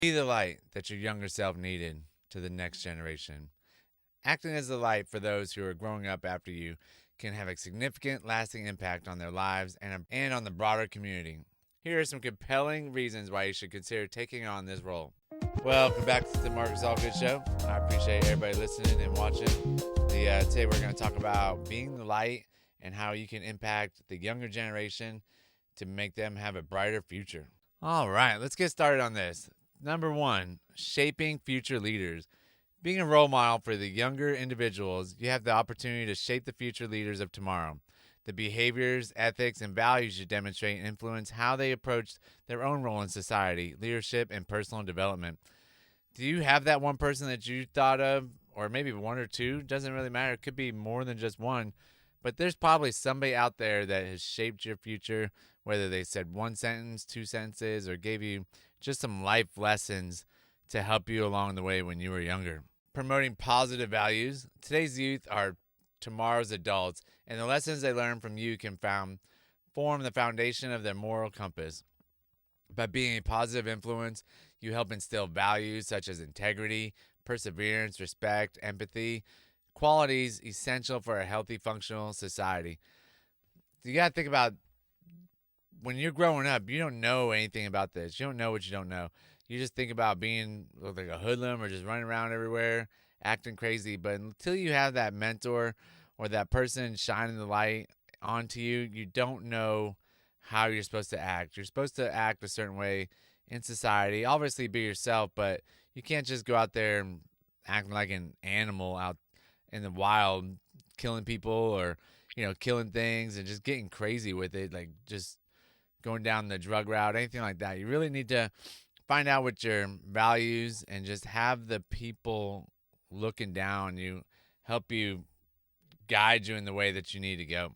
Be the light that your younger self needed to the next generation. Acting as the light for those who are growing up after you can have a significant, lasting impact on their lives and on the broader community. Here are some compelling reasons why you should consider taking on this role. Welcome back to the Marcus Allgood Show. I appreciate everybody listening and watching. Today we're going to talk about being the light and how you can impact the younger generation to make them have a brighter future. All right, let's get started on this. Number one, shaping future leaders. Being a role model for the younger individuals, you have the opportunity to shape the future leaders of tomorrow. The behaviors, ethics, and values you demonstrate and influence how they approach their own role in society, leadership, and personal development. Do you have that one person that you thought of, or maybe one or two? Doesn't really matter. It could be more than just one. But there's probably somebody out there that has shaped your future, whether they said one sentence, two sentences, or gave you just some life lessons to help you along the way when you were younger. Promoting positive values. Today's youth are tomorrow's adults, and the lessons they learn from you can form the foundation of their moral compass. By being a positive influence, you help instill values such as integrity, perseverance, respect, empathy, qualities essential for a healthy, functional society. You got to think about when you're growing up, you don't know anything about this. You don't know what you don't know. You just think about being like a hoodlum or just running around everywhere, acting crazy. But until you have that mentor or that person shining the light onto you, you don't know how you're supposed to act. You're supposed to act a certain way in society. Obviously, be yourself, but you can't just go out there and acting like an animal out in the wild, killing people or killing things and just getting crazy with it, like just going down the drug route, anything like that. You really need to find out what your values and just have the people looking down you help you guide you in the way that you need to go.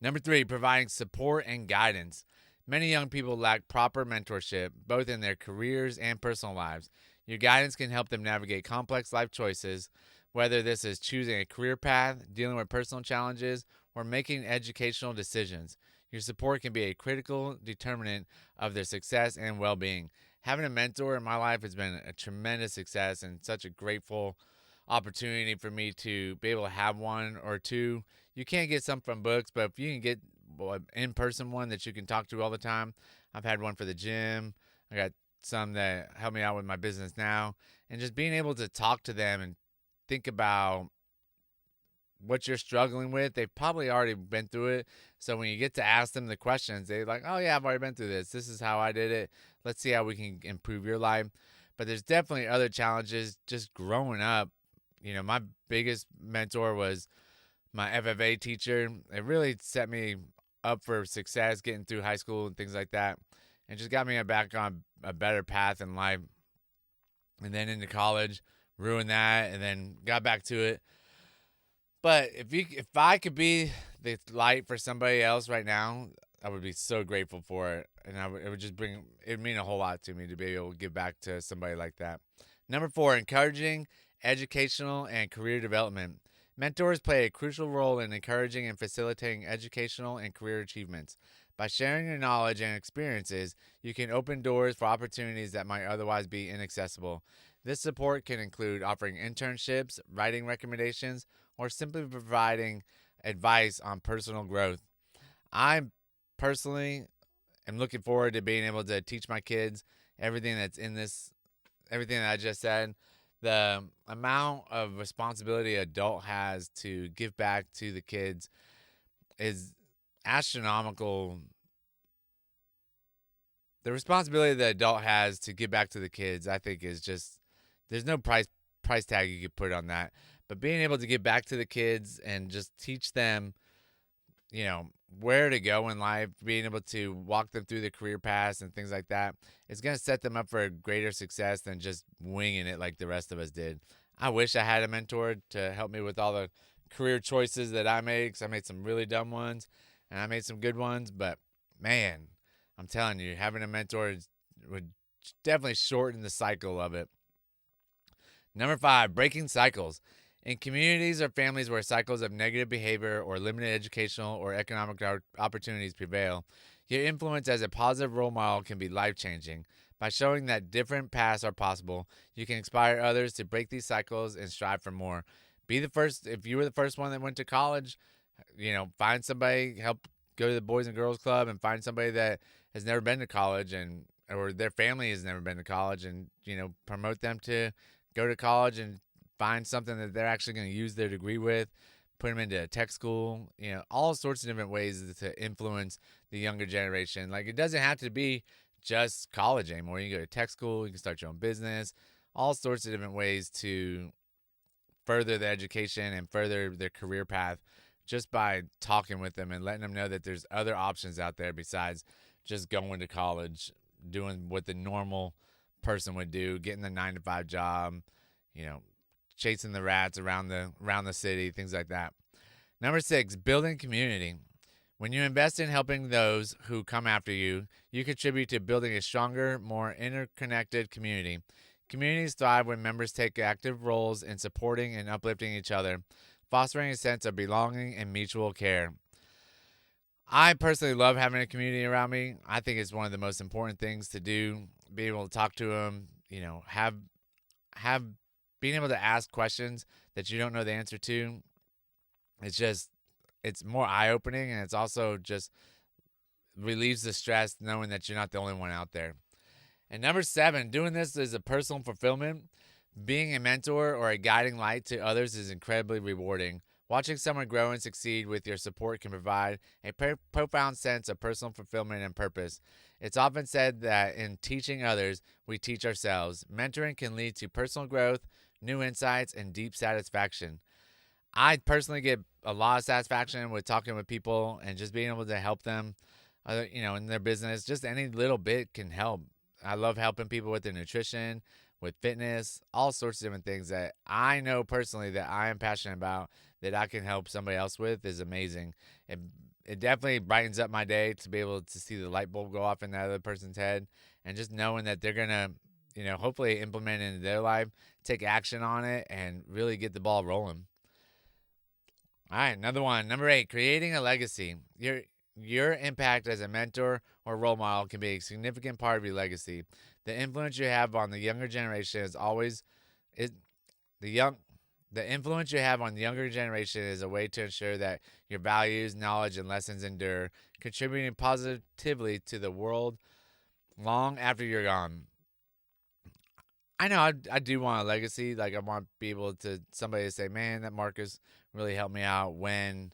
Number three, providing support and guidance. Many young people lack proper mentorship, both in their careers and personal lives. Your guidance can help them navigate complex life choices, whether this is choosing a career path, dealing with personal challenges, or making educational decisions. Your support can be a critical determinant of their success and well-being. Having a mentor in my life has been a tremendous success and such a grateful opportunity for me to be able to have one or two. You can't get some from books, but if you can get an in-person one that you can talk to all the time. I've had one for the gym. I got some that help me out with my business now. And just being able to talk to them and think about what you're struggling with, they've probably already been through it. So when you get to ask them the questions, they're like, oh yeah, I've already been through this. This is how I did it. Let's see how we can improve your life. But there's definitely other challenges just growing up. My biggest mentor was my FFA teacher. It really set me up for success getting through high school and things like that. And just got me back on a better path in life. And then into college, ruined that, and then got back to it. But if I could be the light for somebody else right now, I would be so grateful for it, and it would mean a whole lot to me to be able to give back to somebody like that. Number four, encouraging educational and career development. Mentors play a crucial role in encouraging and facilitating educational and career achievements. By sharing your knowledge and experiences, you can open doors for opportunities that might otherwise be inaccessible. This support can include offering internships, writing recommendations, or simply providing advice on personal growth. I personally am looking forward to being able to teach my kids everything that's in this, everything that I just said. The amount of responsibility an adult has to give back to the kids is astronomical. The responsibility the adult has to give back to the kids, I think, is just, there's no price tag you could put on that. But being able to give back to the kids and just teach them, where to go in life, being able to walk them through the career paths and things like that, it's going to set them up for a greater success than just winging it like the rest of us did. I wish I had a mentor to help me with all the career choices that I made, because I made some really dumb ones and I made some good ones. But man, I'm telling you, having a mentor would definitely shorten the cycle of it. Number five, breaking cycles. In communities or families where cycles of negative behavior or limited educational or economic opportunities prevail, your influence as a positive role model can be life-changing. By showing that different paths are possible, you can inspire others to break these cycles and strive for more. Be the first. If you were the first one that went to college, find somebody, help go to the Boys and Girls Club and find somebody that has never been to college and or their family has never been to college, and promote them to go to college and find something that they're actually going to use their degree with. Put them into a tech school, all sorts of different ways to influence the younger generation. Like, it doesn't have to be just college anymore. You can go to tech school, you can start your own business, all sorts of different ways to further the education and further their career path just by talking with them and letting them know that there's other options out there besides just going to college, doing what the normal person would do, getting the 9-to-5 job, chasing the rats around the city, things like that. Number 6, building community. When you invest in helping those who come after you, you contribute to building a stronger, more interconnected community. Communities thrive when members take active roles in supporting and uplifting each other, fostering a sense of belonging and mutual care. I personally love having a community around me. I think it's one of the most important things to do. Be able to talk to them, have being able to ask questions that you don't know the answer to. It's more eye-opening, and it's also just relieves the stress knowing that you're not the only one out there. And number 7, doing this is a personal fulfillment. Being a mentor or a guiding light to others is incredibly rewarding. Watching someone grow and succeed with your support can provide a profound sense of personal fulfillment and purpose. It's often said that in teaching others, we teach ourselves. Mentoring can lead to personal growth, new insights, and deep satisfaction. I personally get a lot of satisfaction with talking with people and just being able to help them, in their business. Just any little bit can help. I love helping people with their nutrition, with fitness, all sorts of different things that I know personally that I am passionate about that I can help somebody else with is amazing. It definitely brightens up my day to be able to see the light bulb go off in that other person's head, and just knowing that they're going to, hopefully implement it into their life, take action on it, and really get the ball rolling. All right, another one. Number 8, creating a legacy. Your impact as a mentor or role model can be a significant part of your legacy. The influence you have on the younger generation the influence you have on the younger generation is a way to ensure that your values, knowledge, and lessons endure, contributing positively to the world long after you're gone. I know I do want a legacy. Like, I want to be able to somebody to say, man, that Marcus really helped me out when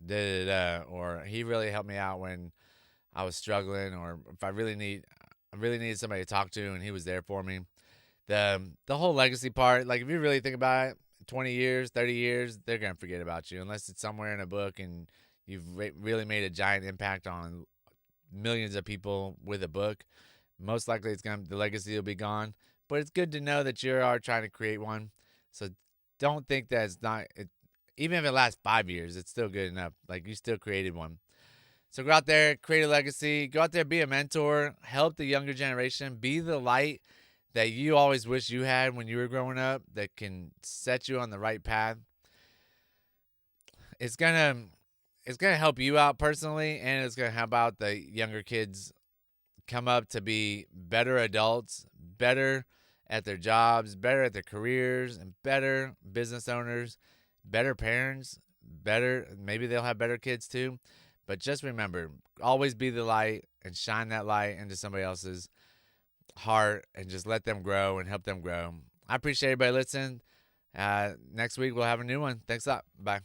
da da da, or he really helped me out when I was struggling, or if I really needed somebody to talk to and he was there for me. The whole legacy part, like, if you really think about it, 20 years, 30 years, they're going to forget about you unless it's somewhere in a book and you've really made a giant impact on millions of people with a book. Most likely the legacy will be gone. But it's good to know that you are trying to create one. So don't think that even if it lasts 5 years, it's still good enough. Like, you still created one. So go out there, create a legacy. Go out there, be a mentor. Help the younger generation. Be the light that you always wish you had when you were growing up that can set you on the right path. It's gonna help you out personally, and it's gonna help out the younger kids come up to be better adults, better at their jobs, better at their careers, and better business owners, better parents, maybe they'll have better kids too. But just remember, always be the light and shine that light into somebody else's heart and just let them grow and help them grow. I appreciate everybody listening. Next week we'll have a new one. Thanks a lot. Bye.